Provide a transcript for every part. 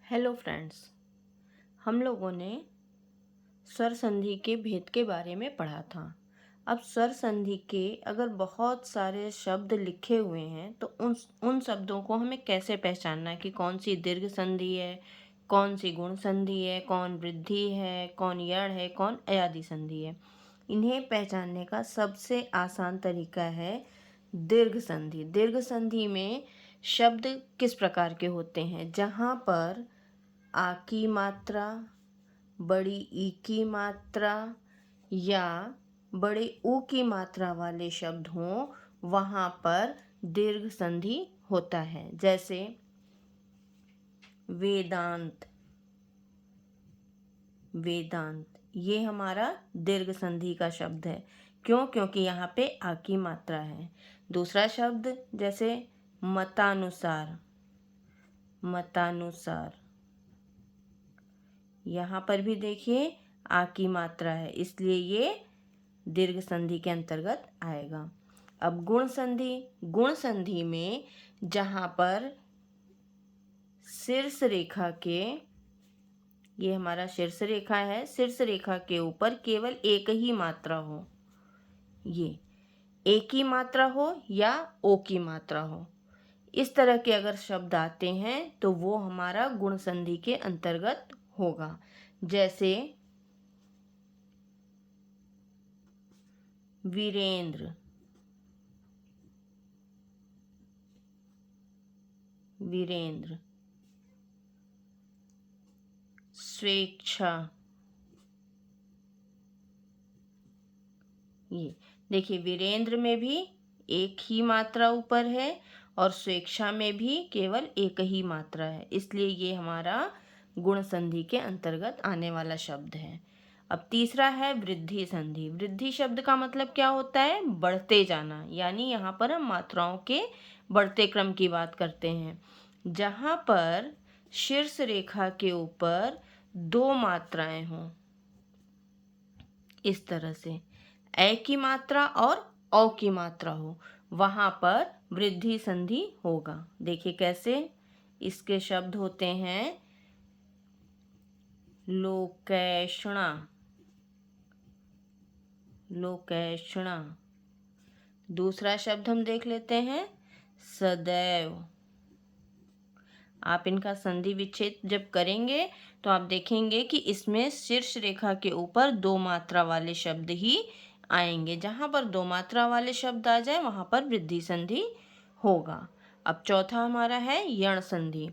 Hello friends. हम लोगों ने स्वर संधि के भेद के बारे में पढ़ा था। अब स्वर संधि के अगर बहुत सारे शब्द लिखे हुए हैं तो उन शब्दों को हमें कैसे पहचानना है कि कौन सी दीर्घ संधि है, कौन सी गुण संधि है, कौन वृद्धि है, कौन यड़ है, कौन अयादि संधि है। इन्हें पहचानने का सबसे आसान तरीका है दीर्घ संधि। दीर्घ संधि में शब्द किस प्रकार के होते हैं? जहाँ पर आ की मात्रा, बड़ी ई की मात्रा या बड़े ऊ की मात्रा वाले शब्द हों, वहाँ पर दीर्घ संधि होता है। जैसे वेदांत, वेदांत ये हमारा दीर्घ संधि का शब्द है। क्यों? क्योंकि यहाँ पे आ की मात्रा है। दूसरा शब्द जैसे मतानुसार, मतानुसार यहाँ पर भी देखिए आ की मात्रा है, इसलिए ये दीर्घ संधि के अंतर्गत आएगा। अब गुण संधि, गुण संधि में जहाँ पर शीर्ष रेखा के, ये हमारा शीर्ष रेखा है, शीर्ष रेखा के ऊपर केवल एक ही मात्रा हो, ये एक ही मात्रा हो या ओ की मात्रा हो, इस तरह के अगर शब्द आते हैं तो वो हमारा गुण संधि के अंतर्गत होगा। जैसे वीरेंद्र, वीरेंद्र, स्वेच्छा, ये देखिए वीरेंद्र में भी एक ही मात्रा ऊपर है और स्वेच्छा में भी केवल एक ही मात्रा है, इसलिए ये हमारा गुण संधि के अंतर्गत आने वाला शब्द है। अब तीसरा है वृद्धि संधि। वृद्धि शब्द का मतलब क्या होता है? बढ़ते जाना, यानी यहाँ पर हम मात्राओं के बढ़ते क्रम की बात करते हैं। जहाँ पर शीर्ष रेखा के ऊपर दो मात्राएं हों, इस तरह से ए की मात्रा और औ की मात्रा हो, वहाँ पर वृद्धि संधि होगा। देखिए कैसे इसके शब्द होते हैं। लोकेशणा, लोकेशणा। दूसरा शब्द हम देख लेते हैं सदैव। आप इनका संधि विच्छेद जब करेंगे तो आप देखेंगे कि इसमें शीर्ष रेखा के ऊपर दो मात्रा वाले शब्द ही आएंगे। जहाँ पर दो मात्रा वाले शब्द आ जाए वहाँ पर वृद्धि संधि होगा। अब चौथा हमारा है यण संधि।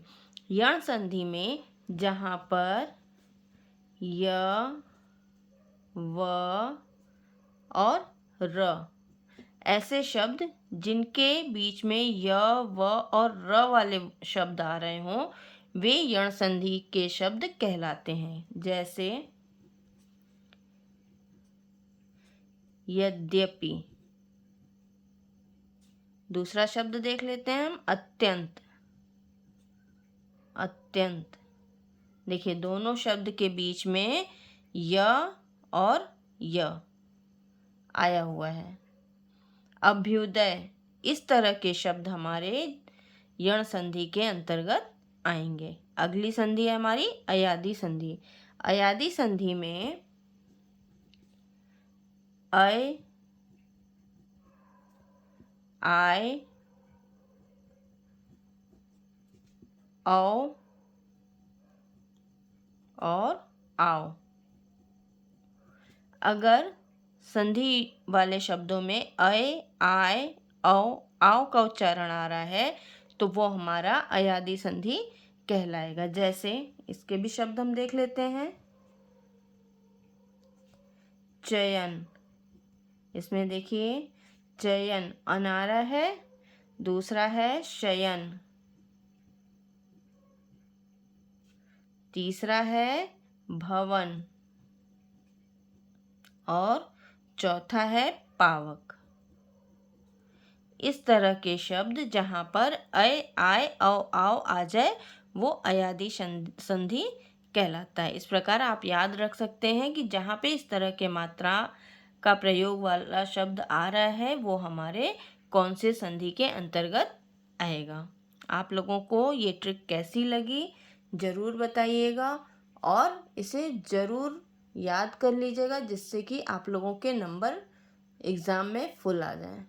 यण संधि में जहाँ पर य, व और र ऐसे शब्द जिनके बीच में य, व और र वाले शब्द आ रहे हों, वे यण संधि के शब्द कहलाते हैं। जैसे यद्यपि। दूसरा शब्द देख लेते हैं हम अत्यंत, अत्यंत। देखिए दोनों शब्द के बीच में य और य आया हुआ है। अभ्युदय, इस तरह के शब्द हमारे यण संधि के अंतर्गत आएंगे। अगली संधि है हमारी अयादि संधि। अयादि संधि में अय, आय, औ और आओ। अगर संधि वाले शब्दों में अय, आय, औ, आओ का उच्चारण आ रहा है तो वो हमारा अयादि संधि कहलाएगा। जैसे इसके भी शब्द हम देख लेते हैं। चयन, इसमें देखिए चयन अनारा है, दूसरा है शयन, तीसरा है भवन और चौथा है पावक। इस तरह के शब्द जहाँ पर अय, आय, औ, आओ आ जाए वो अयादि संधि कहलाता है। इस प्रकार आप याद रख सकते हैं कि जहाँ पे इस तरह के मात्रा का प्रयोग वाला शब्द आ रहा है वो हमारे कौन से संधि के अंतर्गत आएगा। आप लोगों को ये ट्रिक कैसी लगी ज़रूर बताइएगा और इसे ज़रूर याद कर लीजिएगा जिससे कि आप लोगों के नंबर एग्ज़ाम में फुल आ जाएँ।